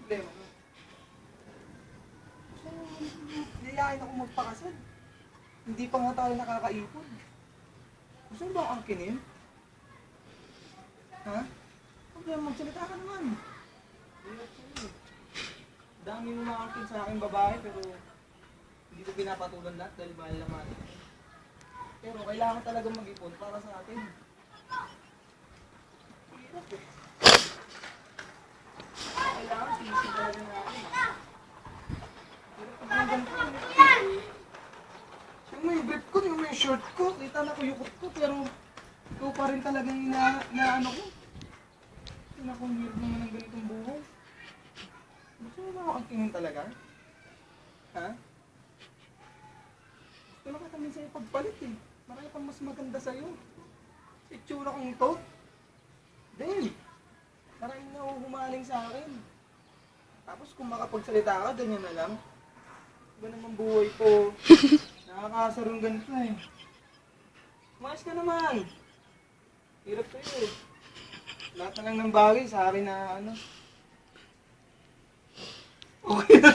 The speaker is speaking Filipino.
problema mo? So, yayain ako magpakasal. Hindi pa nga tayo nakakaipon. Gusto mo ba akong angkinin? Ha? Problema, magsalita ka naman. Hirap sa'yo. Dami mo makakit sa aking babae pero hindi ko pinapatulan lahat dahil mahal naman. Pero kailangan talaga mag-ipon para sa atin. Hirap eh. Kailangan tiisin talaga natin. Hirap pag mga ganito. Yung may brief ko, yung may short ko, kita na ko yukot ko pero ikaw pa rin talagang inaano ko. Tinakong hirap naman ng ganitong buhay. Gusto mo ba ako angkinin talaga? Ha? Gusto na kita minsan ipagpalit eh. Marami pang mas maganda sa'yo. Sa itsura kong ito. Dahil, maraming nahuhumaling sa akin. Tapos kung makapagsalita ka, ganyan na lang. Iba naman buhay ko. Nakakasarong ganito eh. Umayos ka naman. Hirap sa'yo eh. Lahat na lang ng bagay sa akin na ano. Okay na.